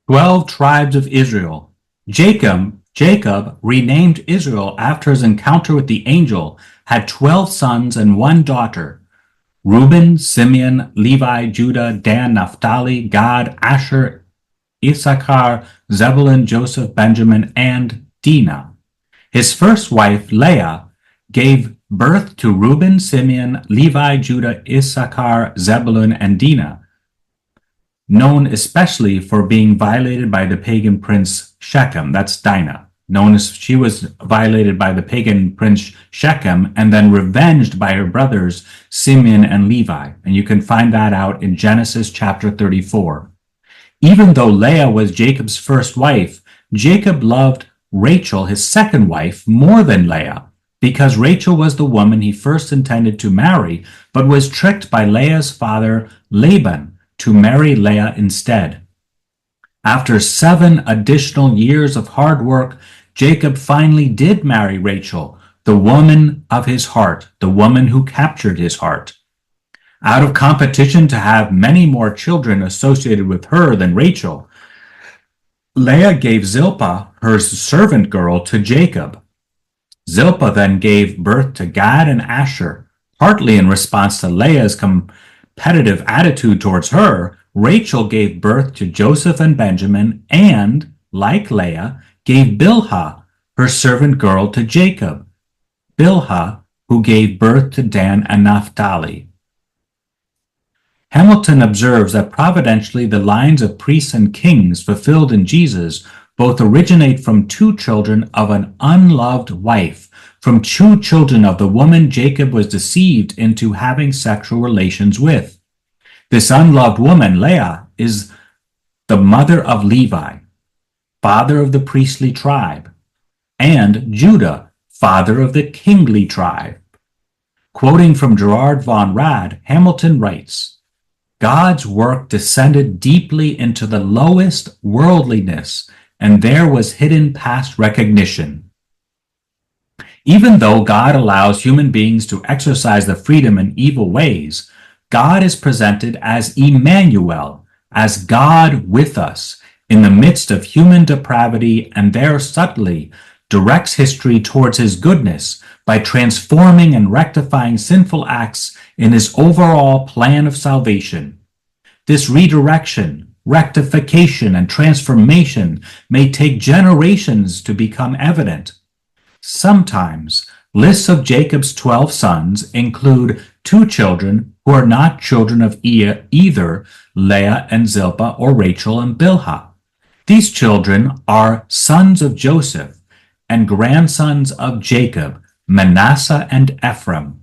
12 tribes of Israel. Jacob, renamed Israel after his encounter with the angel, had 12 sons and one daughter. Reuben, Simeon, Levi, Judah, Dan, Naphtali, Gad, Asher, Issachar, Zebulun, Joseph, Benjamin, and Dinah. His first wife, Leah, gave birth to Reuben, Simeon, Levi, Judah, Issachar, Zebulun, and Dinah, known especially for being violated by the pagan prince Shechem. That's Dinah. She was violated by the pagan prince Shechem and then revenged by her brothers Simeon and Levi. And you can find that out in Genesis chapter 34. Even though Leah was Jacob's first wife, Jacob loved Rachel, his second wife, more than Leah, because Rachel was the woman he first intended to marry, but was tricked by Leah's father Laban to marry Leah instead. After 7 additional years of hard work, Jacob finally did marry Rachel, the woman of his heart, the woman who captured his heart. Out of competition to have many more children associated with her than Rachel, Leah gave Zilpah, her servant girl, to Jacob. Zilpah then gave birth to Gad and Asher. Partly in response to Leah's competitive attitude towards her, Rachel gave birth to Joseph and Benjamin and, like Leah, gave Bilhah, her servant girl, to Jacob. Bilhah, who gave birth to Dan and Naphtali. Hamilton observes that providentially the lines of priests and kings fulfilled in Jesus both originate from 2 children of an unloved wife, from 2 children of the woman Jacob was deceived into having sexual relations with. This unloved woman, Leah, is the mother of Levi, father of the priestly tribe, and Judah, father of the kingly tribe. Quoting from Gerard von Rad, Hamilton writes, "God's work descended deeply into the lowest worldliness, and there was hidden past recognition. Even though God allows human beings to exercise the freedom in evil ways, God is presented as Emmanuel, as God with us, in the midst of human depravity, and there subtly directs history towards his goodness by transforming and rectifying sinful acts in his overall plan of salvation. This redirection, rectification, and transformation may take generations to become evident. Sometimes, lists of Jacob's 12 sons include 2 children who are not children of either Leah and Zilpah or Rachel and Bilhah. These children are sons of Joseph and grandsons of Jacob, Manasseh and Ephraim.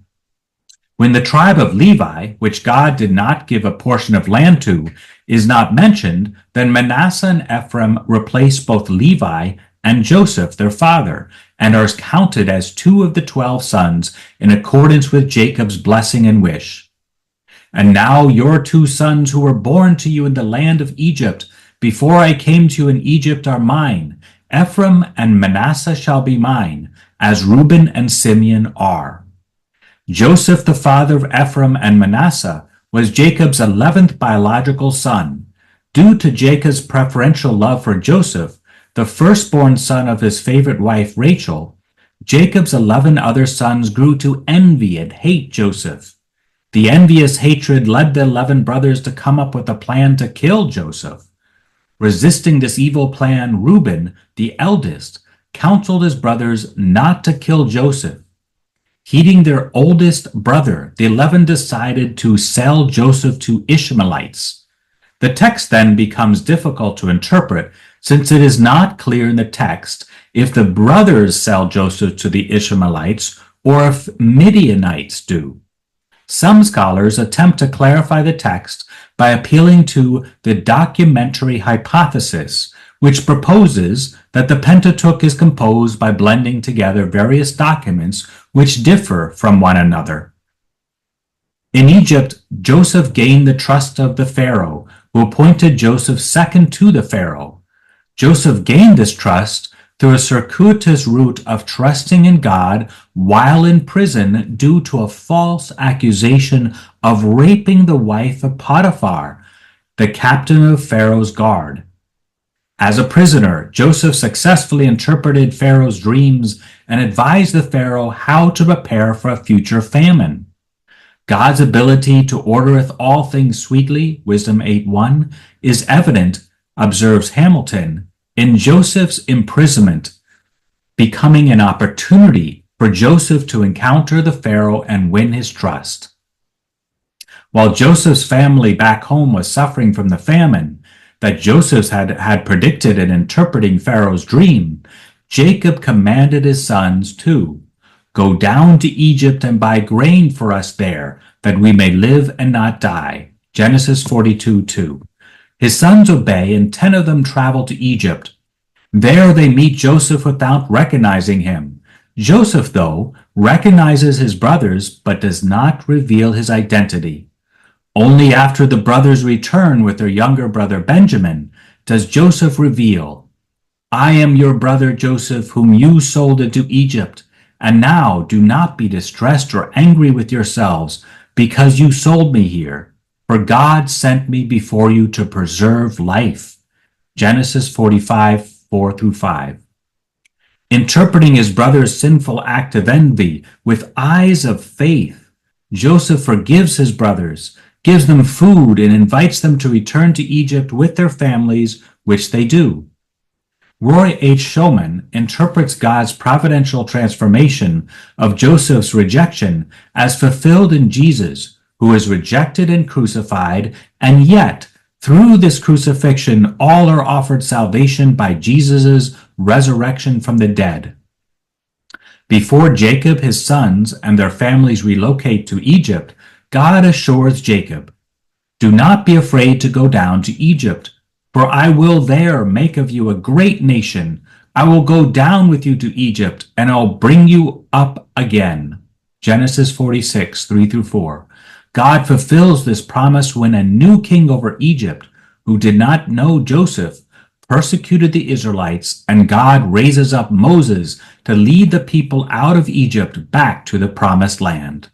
When the tribe of Levi, which God did not give a portion of land to, is not mentioned, then Manasseh and Ephraim replace both Levi and Joseph, their father, and are counted as 2 of the 12 sons in accordance with Jacob's blessing and wish. And now your 2 sons who were born to you in the land of Egypt, before I came to you in Egypt, are mine. Ephraim and Manasseh shall be mine, as Reuben and Simeon are." Joseph, the father of Ephraim and Manasseh, was Jacob's 11th biological son. Due to Jacob's preferential love for Joseph, the firstborn son of his favorite wife Rachel, Jacob's 11 other sons grew to envy and hate Joseph. The envious hatred led the 11 brothers to come up with a plan to kill Joseph. Resisting this evil plan, Reuben, the eldest, counseled his brothers not to kill Joseph. Heeding their oldest brother, the 11 decided to sell Joseph to Ishmaelites. The text then becomes difficult to interpret, since it is not clear in the text if the brothers sell Joseph to the Ishmaelites or if Midianites do. Some scholars attempt to clarify the text by appealing to the documentary hypothesis, which proposes that the Pentateuch is composed by blending together various documents which differ from one another. In Egypt, Joseph gained the trust of the Pharaoh, who appointed Joseph second to the Pharaoh. Joseph gained this trust through a circuitous route of trusting in God while in prison due to a false accusation of raping the wife of Potiphar, the captain of Pharaoh's guard. As a prisoner, Joseph successfully interpreted Pharaoh's dreams and advised the Pharaoh how to prepare for a future famine. God's ability to ordereth all things sweetly, Wisdom 8:1, is evident, observes Hamilton, in Joseph's imprisonment, becoming an opportunity for Joseph to encounter the Pharaoh and win his trust. While Joseph's family back home was suffering from the famine that Joseph had predicted in interpreting Pharaoh's dream, Jacob commanded his sons to go down to Egypt and buy grain for us there, that we may live and not die. Genesis 42:2. His sons obey, and 10 of them travel to Egypt. There they meet Joseph without recognizing him. Joseph, though, recognizes his brothers, but does not reveal his identity. Only after the brothers return with their younger brother Benjamin does Joseph reveal, I am your brother Joseph, whom you sold into Egypt. And now do not be distressed or angry with yourselves, because you sold me here. For God sent me before you to preserve life. Genesis 45:4-5. Interpreting his brother's sinful act of envy with eyes of faith, Joseph forgives his brothers, gives them food, and invites them to return to Egypt with their families, which they do. Roy H. Shulman interprets God's providential transformation of Joseph's rejection as fulfilled in Jesus, who is rejected and crucified, and yet, through this crucifixion, all are offered salvation by Jesus' resurrection from the dead. Before Jacob, his sons, and their families relocate to Egypt, God assures Jacob, do not be afraid to go down to Egypt, for I will there make of you a great nation. I will go down with you to Egypt, and I'll bring you up again. Genesis 46:3-4. God fulfills this promise when a new king over Egypt, who did not know Joseph, persecuted the Israelites, and God raises up Moses to lead the people out of Egypt back to the promised land.